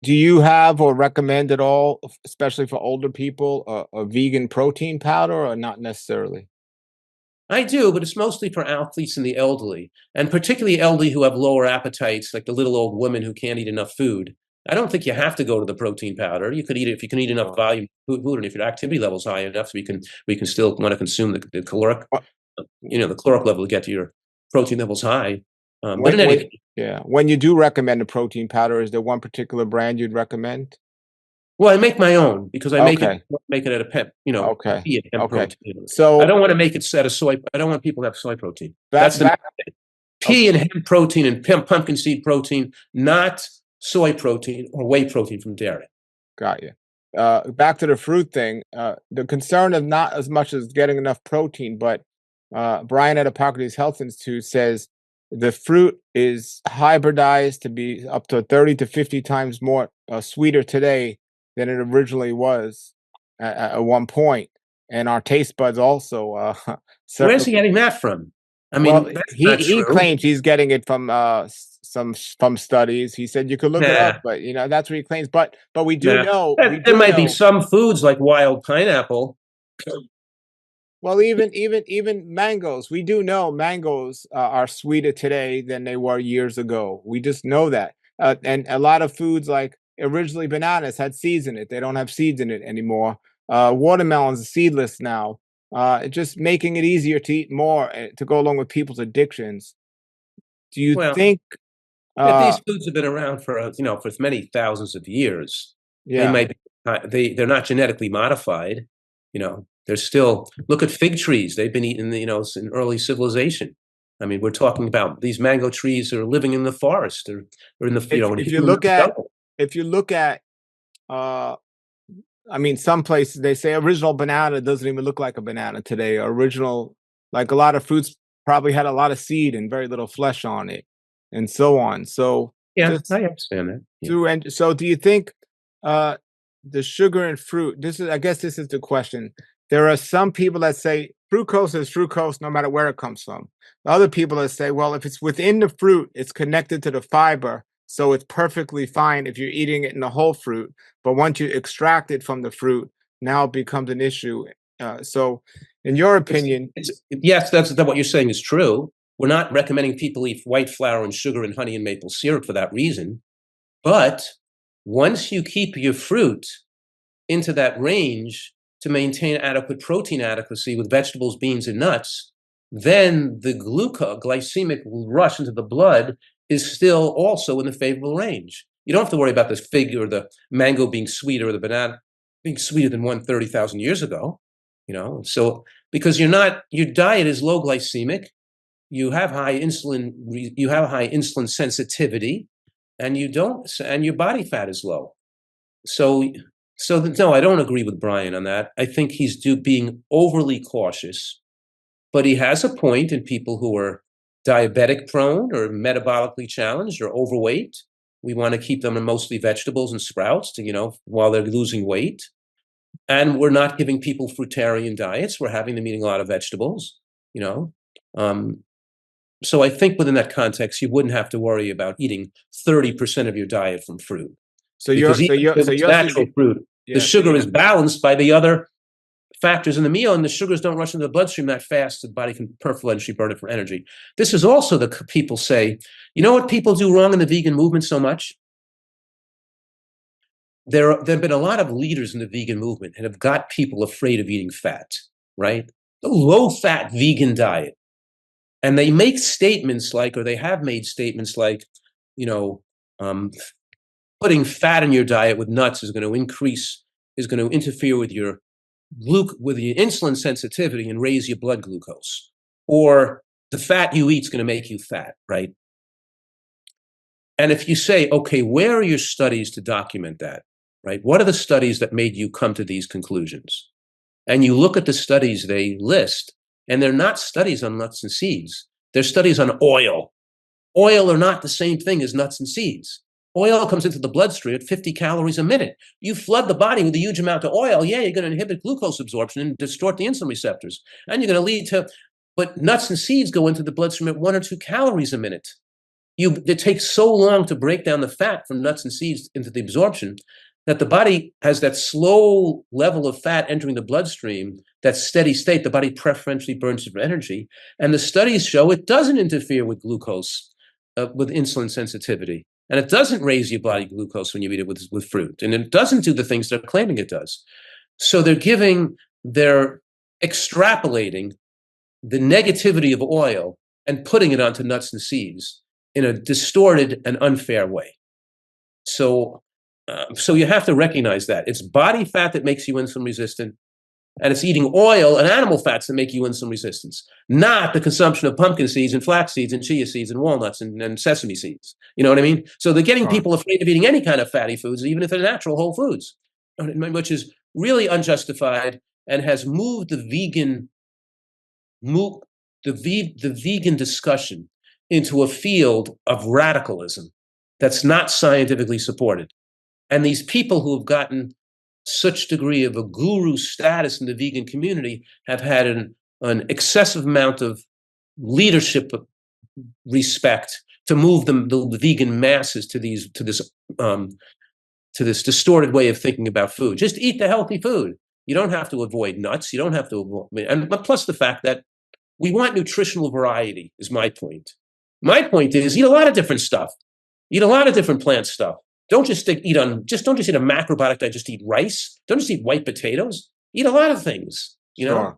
Do you have or recommend at all, especially for older people, a vegan protein powder or not necessarily? I do, but it's mostly for athletes and the elderly, and particularly elderly who have lower appetites, like the little old woman who can't eat enough food. I don't think you have to go to the protein powder. You could eat it if you can eat enough Or, volume food, and if your activity level is high enough, so we can still want to consume the caloric, uh, the caloric level to get to your protein levels high. But when in any when case, yeah, when you do recommend a protein powder, is there one particular brand you'd recommend? well, I make my own because Okay, make it at a pet, okay, pea and hemp okay. protein. I So don't want to make it set a soy. I don't want people to have soy protein. back That's the back pea okay, and hemp protein and pumpkin seed protein, not soy protein or whey protein from dairy. got you. Back to the fruit thing. The concern of not as much as getting enough protein, but Brian at Hippocrates Health Institute says the fruit is hybridized to be up to 30 to 50 times more sweeter today than it originally was at one point. And our taste buds also Where's he certainly. getting that from? I Well, mean, that's he not he true. claims he's getting it from from studies. He said you could look it up, Nah, but that's what he claims. But nah. we There do might be know. some foods like wild pineapple. Well, even mangoes, we do know mangoes are sweeter today than they were years ago. We just know that, and a lot of foods like originally bananas had seeds in it. They don't have seeds in it anymore. Watermelons are seedless now. Just making it easier to eat more to go along with people's addictions. Do you Well, think? if Uh, these foods have been around for for many thousands of years, they yeah, might be, they're not genetically modified. They're still look at fig trees. They've been eaten, in early civilization. I mean, we're talking about these mango trees are living in the forest or in the in if you human look at jungle. if you look at uh I mean, some places they say original banana doesn't even look like a banana today. Original, like a lot of fruits probably had a lot of seed and very little flesh on it, and so on. So Yeah, just I understand that. Yeah. through and so do you think uh the sugar and fruit, this is I guess this is the question. There are some people that say fructose is fructose no matter where it comes from. Other people that say, well, if it's within the fruit, it's connected to the fiber, so it's perfectly fine if you're eating it in the whole fruit. But once you extract it from the fruit, now it becomes an issue. So, in your opinion, Yes, that what you're saying is true. We're not recommending people eat white flour and sugar and honey and maple syrup for that reason. But once you keep your fruit into that range to maintain adequate protein adequacy with vegetables, beans, and nuts, then the glycemic rush into the blood is still also in the favorable range. You don't have to worry about the fig or the mango being sweeter or the banana being sweeter than one 30,000 years ago. So because your diet is low glycemic, you have high insulin sensitivity, and your body fat is low. So, no, I don't agree with Brian on that. I think he's being overly cautious, but he has a point in people who are diabetic prone or metabolically challenged or overweight. We want to keep them on mostly vegetables and sprouts while they're losing weight. And we're not giving people fruitarian diets. We're having them eating a lot of vegetables, you know. Um, so I think within that context, you wouldn't have to worry about eating 30% of your diet from fruit. so Because you're even so you're if so it's you're natural sugge- fruit, the yeah, so sugar you is balanced by the other factors in the meal, and the sugars don't rush into the bloodstream that fast. The body can perfluently burn it for energy. This is also the people say, you know what people do wrong in the vegan movement so much? There have been a lot of leaders in the vegan movement and have got people afraid of eating fat, right? The low fat vegan diet. And they make statements like, or they have made statements like, you know, um, putting fat in your diet with nuts is going to interfere with your insulin sensitivity and raise your blood glucose. Or the fat you eat is going to make you fat, right? And if you say, okay, where are your studies to document that, right? What are the studies that made you come to these conclusions? And you look at the studies they list, and they're not studies on nuts and seeds. They're studies on oil. Oil are not the same thing as nuts and seeds. Oil comes into the bloodstream at 50 calories a minute. You flood the body with a huge amount of oil, yeah, you're going to inhibit glucose absorption and distort the insulin receptors. And you're going to but nuts and seeds go into the bloodstream at 1 or 2 calories a minute. it takes so long to break down the fat from nuts and seeds into the absorption that the body has that slow level of fat entering the bloodstream, that steady state. The body preferentially burns it for energy. And the studies show it doesn't interfere with glucose, with insulin sensitivity. And it doesn't raise your body glucose when you eat it with fruit. And it doesn't do the things they're claiming it does. So they're extrapolating the negativity of oil and putting it onto nuts and seeds in a distorted and unfair way. So you have to recognize that it's body fat that makes you insulin resistant, and it's eating oil and animal fats that make you insulin resistant, not the consumption of pumpkin seeds and flax seeds and chia seeds and walnuts and sesame seeds. You know what I mean? So they're getting people afraid of eating any kind of fatty foods, even if they're natural whole foods, which is really unjustified and has moved the vegan discussion into a field of radicalism that's not scientifically supported. And these people who have gotten such degree of a guru status in the vegan community have had an excessive amount of leadership respect to move the vegan masses to this distorted way of thinking about food. Just eat the healthy food. You don't have to avoid nuts. You don't have to avoid, and plus the fact that we want nutritional variety is my point. My point is eat a lot of different stuff. Eat a lot of different plant stuff. Don't just eat a macrobiotic diet, just eat rice. Don't just eat white potatoes. Eat a lot of things, you know?